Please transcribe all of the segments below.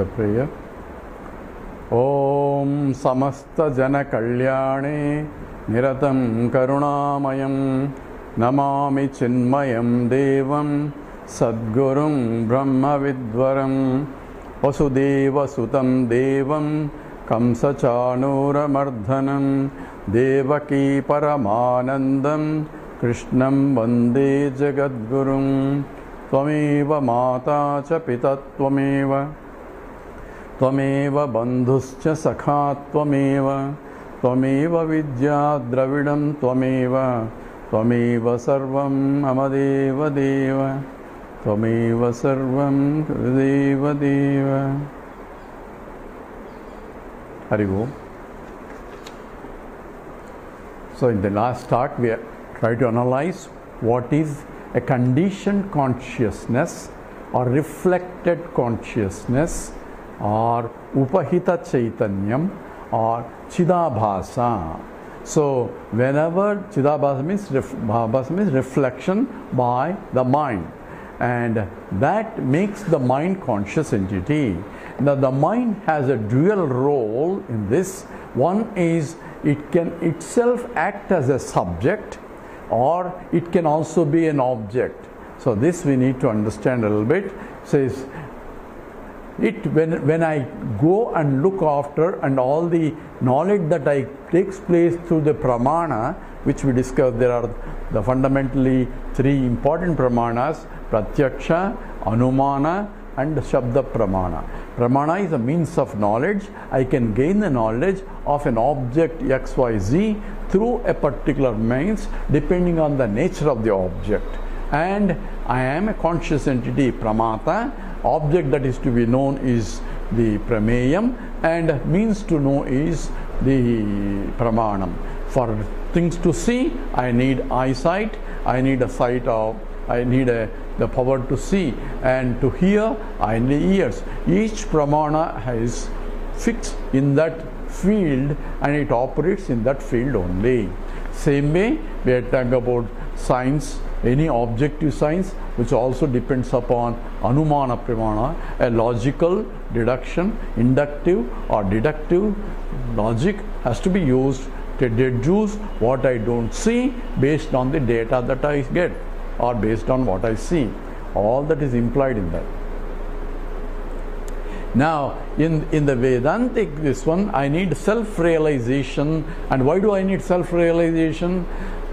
the prayer. Om Samasta Jana Kalyane Niratam Karunamayam Namami Chinmayam Devam Sadgurum Brahma Vidvaram Vasudeva Sutam Devam Kamsa Chanura Mardhanam Devaki Paramanandam Krishnam Vande Jagadgurum Tvameva Mata Cha Pita Tvameva Tvameva Bandhuscha Sakha Tvameva Tvameva Vidya Dravidam Tvameva Tvameva Sarvam Amadeva Deva Tvameva Sarvam Deva Deva. Hari Om. So in the last talk we tried to analyze what is a conditioned consciousness or reflected consciousness or upahita chaitanyam or chidabhasa. So whenever chidabhasa means reflection by the mind, and that makes the mind conscious entity. Now the mind has a dual role in this. One is it can itself act as a subject, or it can also be an object. So this we need to understand a little bit. Says it when I go and look after, and all the knowledge that takes place through the pramana, which we discussed, there are the fundamentally three important pramanas: pratyaksha, anumana, and shabda pramana. Pramana is a means of knowledge. I can gain the knowledge of an object XYZ through a particular means depending on the nature of the object. And I am a conscious entity, pramata. Object that is to be known is the prameyam, and means to know is the pramanam. For things to see, I need eyesight, I need the power to see, and to hear I need ears. Each pramana is fixed in that field and it operates in that field only. Same way we are talking about science, any objective science, which also depends upon anumana pramana, a logical deduction, inductive or deductive logic has to be used to deduce what I don't see based on the data that I get, or based on what I see. All that is implied in that. Now in the Vedantic, this one, I need self-realization. And why do I need self-realization?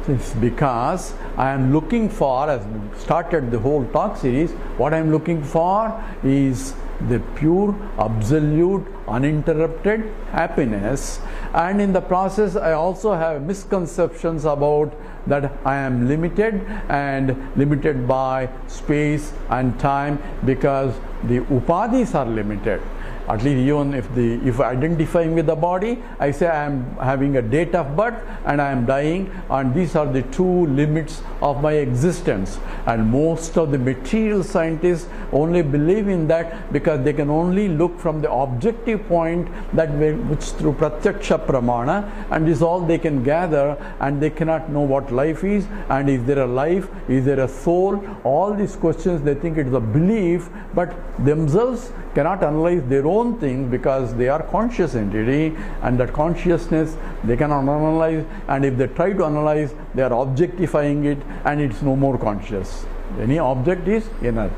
It's because I am looking for, as we started the whole talk series, what I am looking for is the pure, absolute, uninterrupted happiness. And in the process I also have misconceptions about that I am limited, and limited by space and time, because the upadhis are limited. At least even if identifying with the body, I say I am having a date of birth and I am dying, and these are the two limits of my existence. And most of the material scientists only believe in that because they can only look from the objective point, that which through pratyaksha pramana, and is all they can gather, and they cannot know what life is, and is there a life, is there a soul. All these questions they think it is a belief, but themselves cannot analyze their own things because they are conscious entity, and that consciousness they cannot analyze, and if they try to analyze, they are objectifying it, and it's no more conscious. Any object is inert.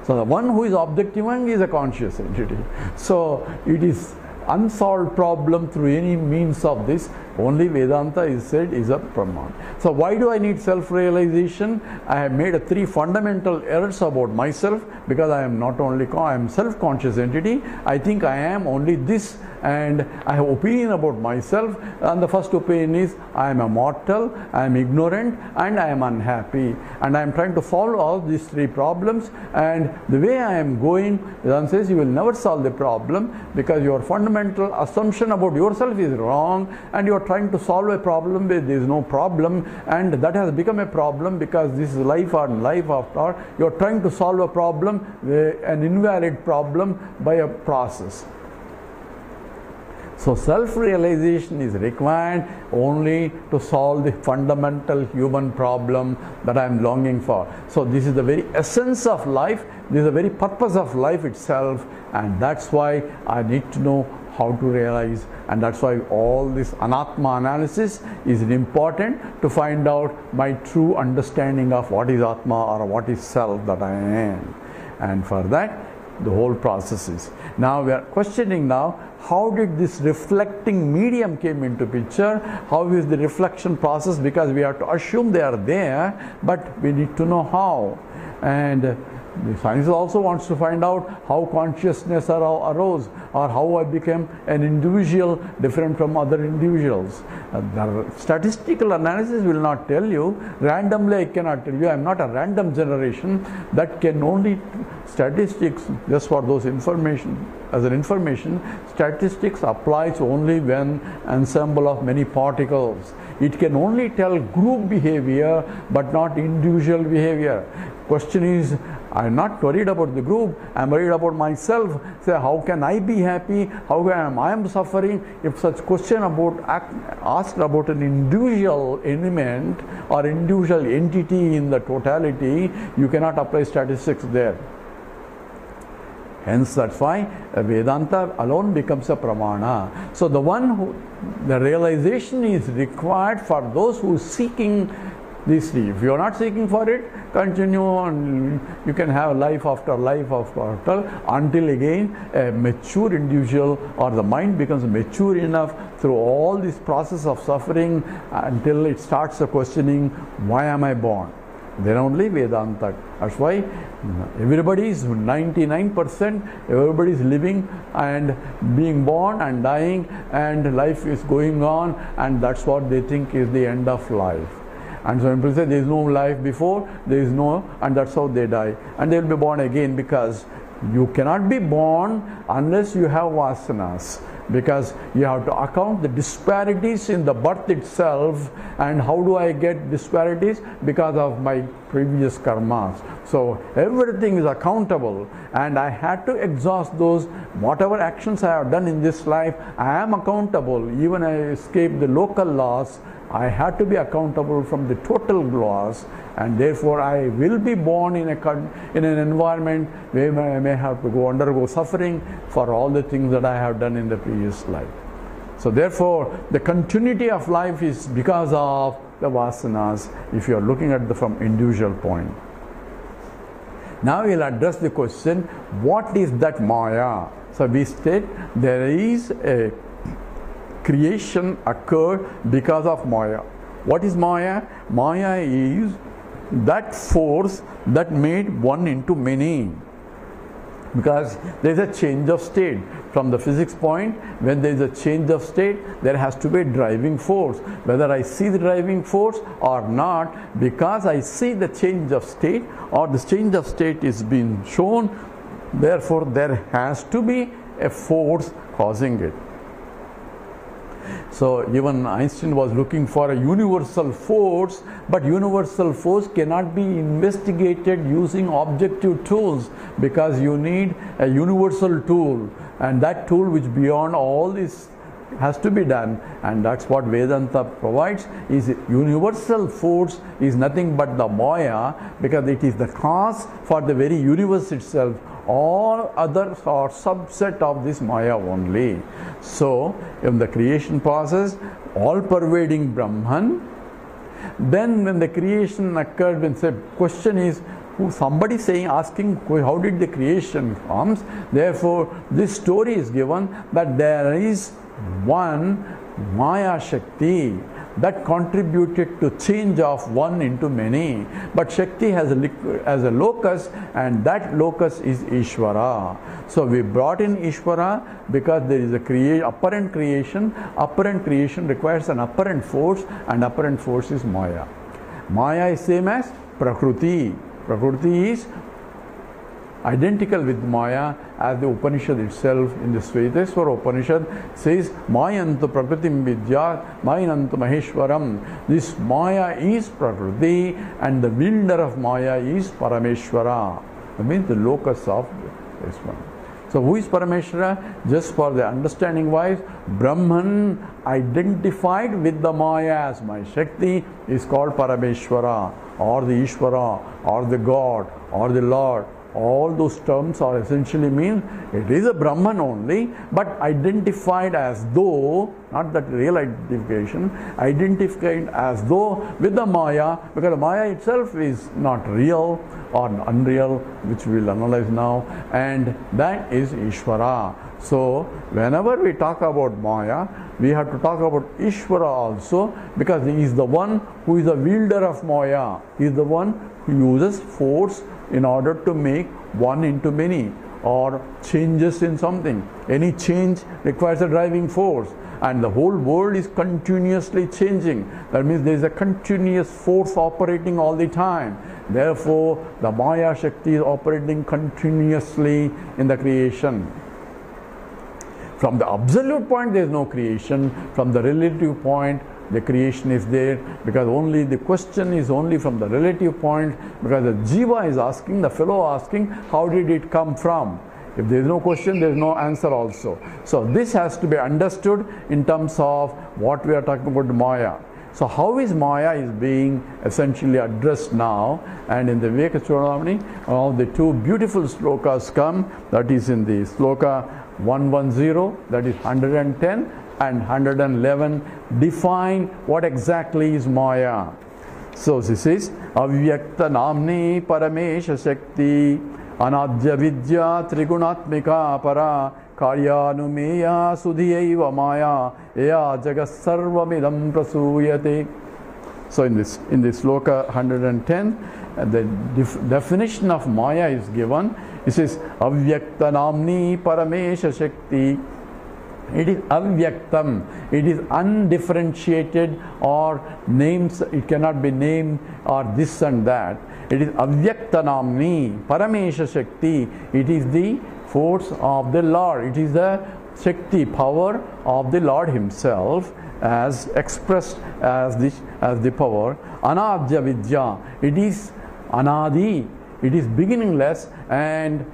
So the one who is objectifying is a conscious entity. So it is unsolved problem through any means of this. Only Vedanta is said is a Brahman. So why do I need self-realization? I have made three fundamental errors about myself, because I am not only I am self-conscious entity. I think I am only this, and I have opinion about myself. And the first opinion is I am a mortal, I am ignorant, and I am unhappy. And I am trying to solve all these three problems. And the way I am going, Vedanta says you will never solve the problem, because your fundamental assumption about yourself is wrong, and you are trying to solve a problem where there is no problem, and that has become a problem because this is life and life after all. You are trying to solve a problem, an invalid problem, by a process. So self-realization is required only to solve the fundamental human problem that I am longing for. So this is the very essence of life, this is the very purpose of life itself, and that's why I need to know how to realize, and that's why all this anatma analysis is important to find out my true understanding of what is atma or what is self that I am. And for that, the whole process is. Now we are questioning now, how did this reflecting medium came into picture? How is the reflection process? Because we have to assume they are there, but we need to know how. And the science also wants to find out how consciousness arose, or how I became an individual different from other individuals. The statistical analysis will not tell you. Randomly I cannot tell you. I am not a random generation. That can only statistics, just for those information, as an information, statistics applies only when ensemble of many particles. It can only tell group behavior but not individual behavior. Question is, I am not worried about the group, I am worried about myself. Say, how can I be happy? How can I am suffering? If such question asked about an individual element or individual entity in the totality, you cannot apply statistics there. Hence, that's why Vedanta alone becomes a pramana. So the realization is required for those who are seeking this. If you are not seeking for it, continue on. You can have life after life until again a mature individual or the mind becomes mature enough through all this process of suffering until it starts questioning, why am I born? Then only Vedanta. That's why everybody is 99%, everybody is living and being born and dying, and life is going on, and that's what they think is the end of life. And so people say there is no life before, there is no, and that's how they die. And they will be born again, because you cannot be born unless you have vasanas. Because you have to account the disparities in the birth itself. And how do I get disparities? Because of my previous karmas. So everything is accountable, and I had to exhaust those. Whatever actions I have done in this life, I am accountable. Even I escape the local laws, I had to be accountable from the total laws, and therefore I will be born in an environment where I may have to undergo suffering for all the things that I have done in the previous life. So therefore, the continuity of life is because of the vasanas, if you are looking at from individual point. Now we'll address the question, what is that Maya? So we state there is a creation occurred because of Maya. What is Maya? Maya is that force that made one into many. Because there is a change of state. From the physics point, when there is a change of state, there has to be a driving force. Whether I see the driving force or not, because I see the change of state, or the change of state is being shown, therefore there has to be a force causing it. So even Einstein was looking for a universal force, but universal force cannot be investigated using objective tools, because you need a universal tool, and that tool which beyond all this has to be done, and that's what Vedanta provides. Is universal force is nothing but the Maya, because it is the cause for the very universe itself. All others are subset of this Maya only. So in the creation process, all pervading Brahman. Then when the creation occurred, when the question is, somebody asking how did the creation comes, therefore this story is given that there is one Maya Shakti that contributed to change of one into many. But Shakti has a locus, and that locus is Ishvara. So we brought in Ishvara because there is a apparent creation. Apparent creation requires an apparent force, and apparent force is Maya. Maya is same as Prakriti. Prakriti is identical with Maya, as the Upanishad itself in the Sveteswara Upanishad says, Mayantu Prakritim Vidya, Mayantu Maheshwaram. This Maya is Prakriti, and the wielder of Maya is Parameshwara. That means the locus of this one. So who is Parameshwara? Just for the understanding wise, Brahman identified with the Maya as my Shakti is called Parameshwara, or the Ishvara, or the God, or the Lord. All those terms are essentially mean it is a Brahman only, but identified as though, not that real identification, identified as though with the Maya, because the Maya itself is not real or unreal, which we will analyze now, and that is Ishvara. So whenever we talk about Maya, we have to talk about Ishvara also, because he is the one who is the wielder of Maya. He is the one who uses force in order to make one into many, or changes in something. Any change requires a driving force, and the whole world is continuously changing. That means there is a continuous force operating all the time. Therefore, the Maya Shakti is operating continuously in the creation. From the absolute point, there is no creation. From the relative point, the creation is there, because only the question is only from the relative point, because the jiva is asking, the fellow asking, how did it come from? If there is no question, there is no answer also. So this has to be understood in terms of what we are talking about Maya. So how is Maya is being essentially addressed now, and in the Viveka Chudamani, all the two beautiful slokas come, that is in the sloka 110, that is 110, and 111 define what exactly is Maya. So this is Avyakta Namni Paramesha Shakti Anadya Vidya Trigunatmika Para Karyanumeya Sudhiyaiva Maya Eya Jagat Sarvamidam Prasuyate. So in this sloka 110, the definition of Maya is given. It says Avyakta Namni Paramesha Shakti. It is avyaktam, it is undifferentiated, or names, it cannot be named or this and that. It is avyakta namni, paramesha shakti. It is the force of the Lord. It is the Shakti, power of the Lord Himself, as expressed as the power. Anadya vidya, it is anadi, it is beginningless, and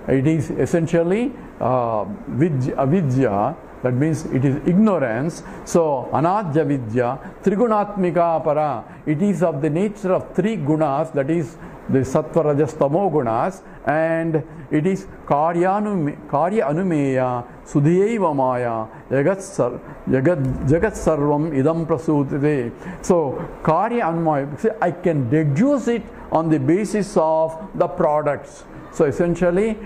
it is essentially avidya. That means it is ignorance. So anadya vidya trigunatmika para, it is of the nature of three gunas, that is the sattva rajas tamo gunas, and it is karya anumeya sudhiyaiva maya jagat sarvam idam prasutite. So karya anumaya, I can deduce it on the basis of the products. So essentially,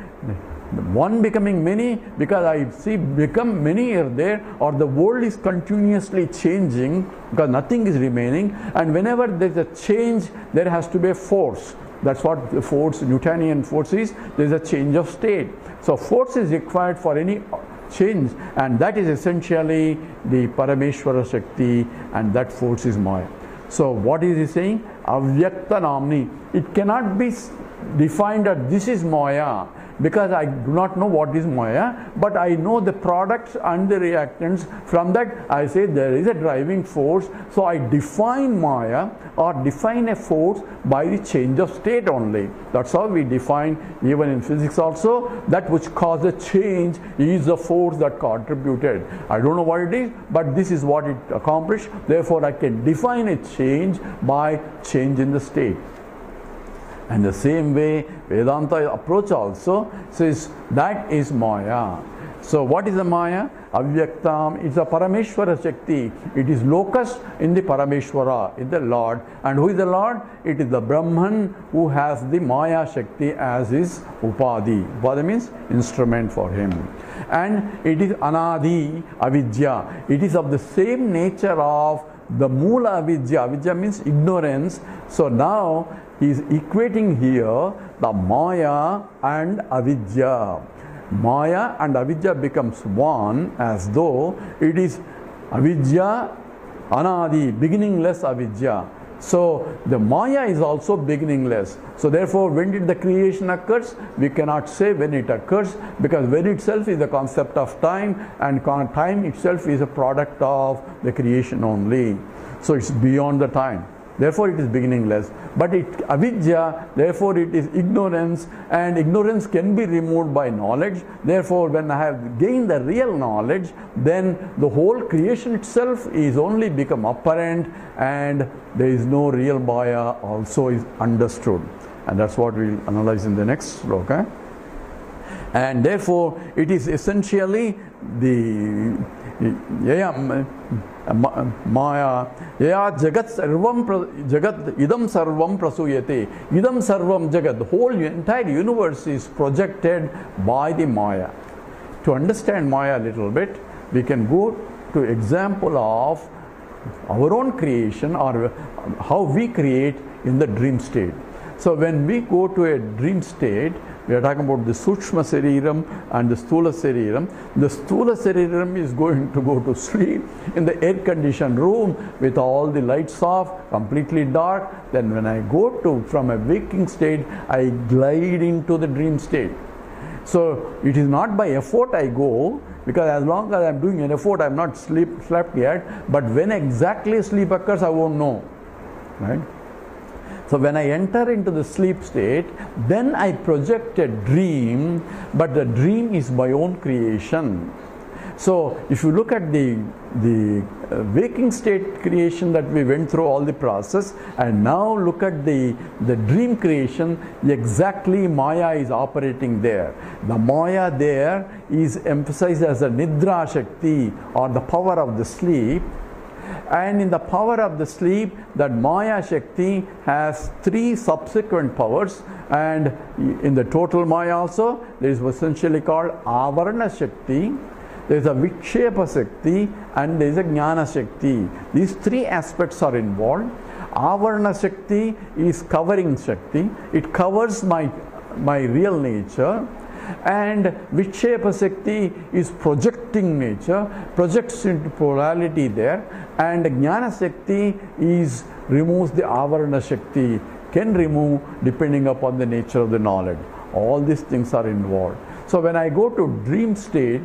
one becoming many, because I see become many are there, or the world is continuously changing, because nothing is remaining, and whenever there is a change, there has to be a force. That's what the force, Newtonian force is. There is a change of state. So force is required for any change, and that is essentially the Parameshwara Shakti, and that force is Maya. So what is he saying? Avyakta Namni. It cannot be defined that this is Maya, because I do not know what is Maya, but I know the products and the reactants. From that I say there is a driving force, so I define Maya, or define a force by the change of state only. That's how we define, even in physics also, that which caused a change is the force that contributed. I don't know what it is, but this is what it accomplished. Therefore I can define a change by change in the state. And the same way Vedanta approach also says that is Maya. So what is the Maya? Avyaktam, it's a Parameshwara Shakti. It is locus in the Parameshwara, in the Lord. And who is the Lord? It is the Brahman who has the Maya Shakti as his Upadi. Upadi means instrument for him. And it is Anadi, Avidya. It is of the same nature of the Mula Avidya. Avidya means ignorance. So now he is equating here the Maya and Avidya. Maya and Avidya becomes one, as though it is Avidya, Anadi, beginningless Avidya. So the Maya is also beginningless. So therefore, when did the creation occurs? We cannot say when it occurs, because when itself is the concept of time, and time itself is a product of the creation only. So it's beyond the time. therefore it is beginningless. But avidya, therefore it is ignorance, and ignorance can be removed by knowledge. Therefore, when I have gained the real knowledge, then the whole creation itself is only become apparent, and there is no real Maya also is understood. And that's what we'll analyze in the next sloka. And therefore, it is essentially the Maya, Yaya Jagat Sarvam Jagat Idam Sarvam Prasuyate. Idam Sarvam Jagat, the whole entire universe is projected by the Maya. To understand Maya a little bit, we can go to example of our own creation, or how we create in the dream state. So when we go to a dream state, we are talking about the Sukshma Sariram and the Sthula Sariram. The Sthula Sariram is going to go to sleep in the air-conditioned room with all the lights off, completely dark. Then when I go to from a waking state, I glide into the dream state. So it is not by effort I go, because as long as I am doing an effort, I am not slept yet. But when exactly sleep occurs, I won't know, right? So when I enter into the sleep state, then I project a dream, but the dream is my own creation. So if you look at the waking state creation that we went through all the process, and now look at the dream creation, exactly Maya is operating there. The Maya there is emphasized as a Nidra Shakti, or the power of the sleep. And in the power of the sleep, that Maya Shakti has 3 subsequent powers, and in the total Maya also, there is essentially called Avarana Shakti, there is a Vikshepa Shakti, and there is a Jnana Shakti. These 3 aspects are involved. Avarana Shakti is covering Shakti. It covers my real nature. And Vikshepa Shakti is projecting nature, projects into plurality there. And Jnana Shakti removes the Avarana Shakti, can remove depending upon the nature of the knowledge. All these things are involved. So when I go to dream state,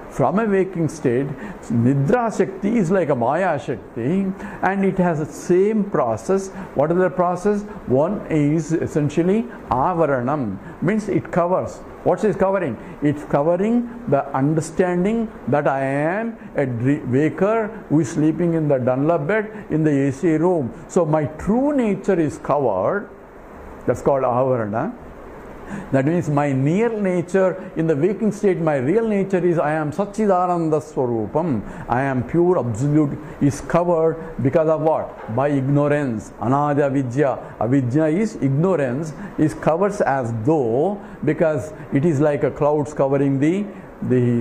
from a waking state, Nidra Shakti is like a Maya Shakti, and it has the same process. What is the process? One is essentially Avaranam, means it covers. What is covering? It's covering the understanding that I am a waker who is sleeping in the Dunlop bed in the AC room. So my true nature is covered. That's called Avarana. That means my real nature in the waking state, my real nature is I am Satchidananda Swarupam. I am pure absolute, is covered because of what? By ignorance. Anadi avidya. Avidya is ignorance, is covers as though, because it is like a clouds covering the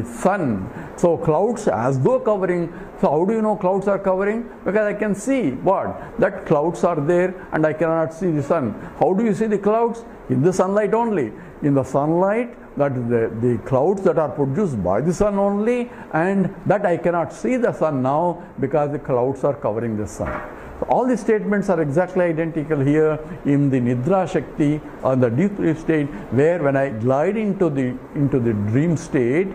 sun. So clouds as though covering. So how do you know clouds are covering? Because I can see what? That clouds are there and I cannot see the sun. How do you see the clouds? In the sunlight only. In the sunlight, that is the clouds that are produced by the sun only, and that I cannot see the sun now because the clouds are covering the sun. So all the statements are exactly identical here in the Nidra Shakti, or the deep sleep state, where when I glide into the dream state,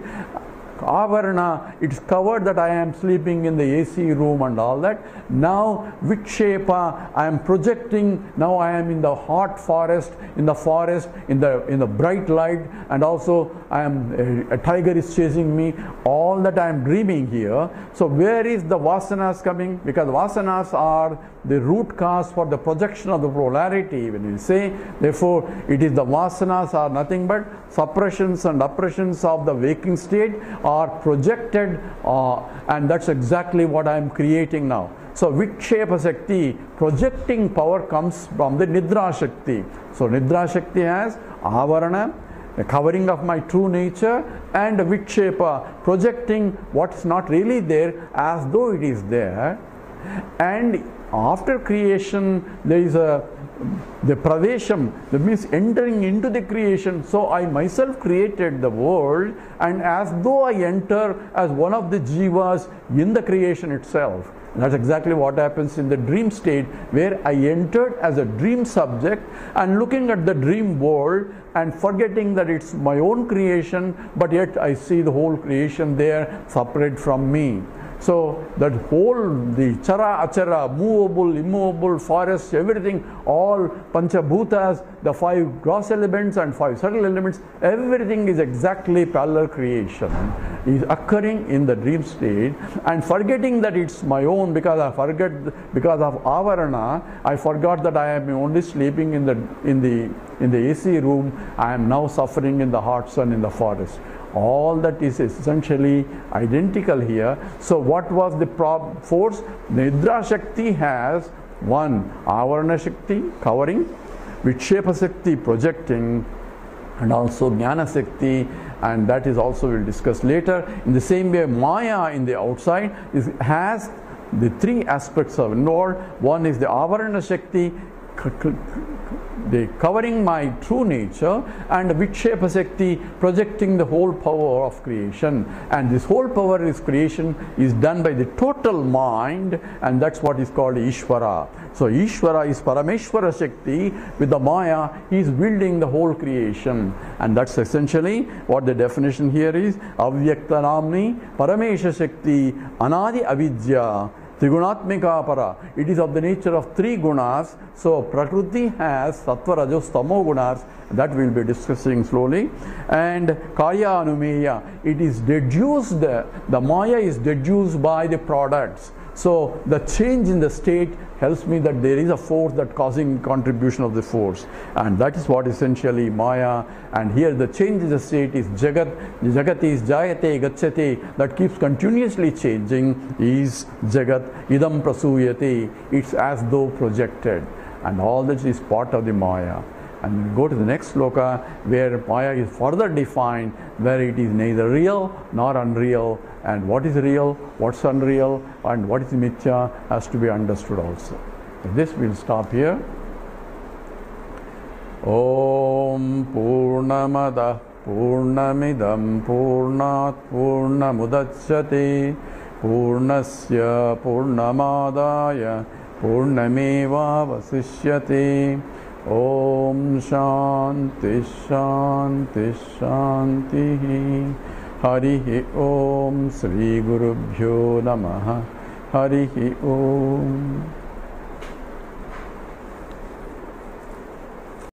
Avarana, it's covered that I am sleeping in the AC room and all that. Now Vikshepa, I am projecting, now I am in the hot forest, in the bright light, and also I am a tiger is chasing me. All that I am dreaming here. So where is the vasanas coming? Because vasanas are the root cause for the projection of the polarity. When we say, therefore, it is the vasanas are nothing but suppressions and oppressions of the waking state are projected, and that's exactly what I am creating now. So Vikshepa Shakti, projecting power, comes from the Nidra Shakti. So Nidra Shakti has Avarana, a covering of my true nature, and Vikshepa, projecting what's not really there as though it is there. And after creation, there is the pravesham, that means entering into the creation. So I myself created the world, and as though I enter as one of the jivas in the creation itself. And that's exactly what happens in the dream state, where I entered as a dream subject and looking at the dream world and forgetting that it's my own creation, but yet I see the whole creation there separate from me. So that whole, the chara achara, movable, immovable, forest, everything, all panchabhutas, the 5 gross elements and 5 subtle elements, everything is exactly parallel creation, is occurring in the dream state, and forgetting that it's my own, because I forget, because of avarana, I forgot that I am only sleeping in the AC room. I am now suffering in the hot sun in the forest. All that is essentially identical here. So what was the force? Nidra Shakti has one, Avarana Shakti covering, Vikshepa Shakti projecting, and also Jnana Shakti, and that is also we'll discuss later. In the same way, Maya in the outside has the 3 aspects of involved. One is the Avarana Shakti, the covering my true nature, and Vikshepa Shakti projecting the whole power of creation. And this whole power is creation is done by the total mind, and that's what is called Ishvara. So Ishvara is Parameshvara Shakti. With the Maya, he is building the whole creation, and that's essentially what the definition here is. Avyakta Namni Paramesha Shakti Anadi Avidya Trigunatmika para. It is of the nature of 3 gunas. So Prakriti has Sattva, Rajas, Tamo gunas. That we will be discussing slowly. And Kaya Anumeya, it is deduced, the Maya is deduced by the products. So the change in the state helps me that there is a force that causing contribution of the force, and that is what essentially Maya. And here the change in the state is Jagat. Jagat is Jayate Gacchate, that keeps continuously changing, is Jagat. Idam Prasuyate, it's as though projected, and all this is part of the Maya. And we go to the next sloka where Maya is further defined, where it is neither real nor unreal, and what is real, what's unreal, and what is mithya has to be understood also. With this we'll stop here. Om Purnamada Purnamidam Purnat Purnamudachyate Purnasya Purnamadaya Purnameva Vasishyate. Om Shanti Shanti Shanti. Harihi Om Sri Gurubhyo Namaha. Harihi Om.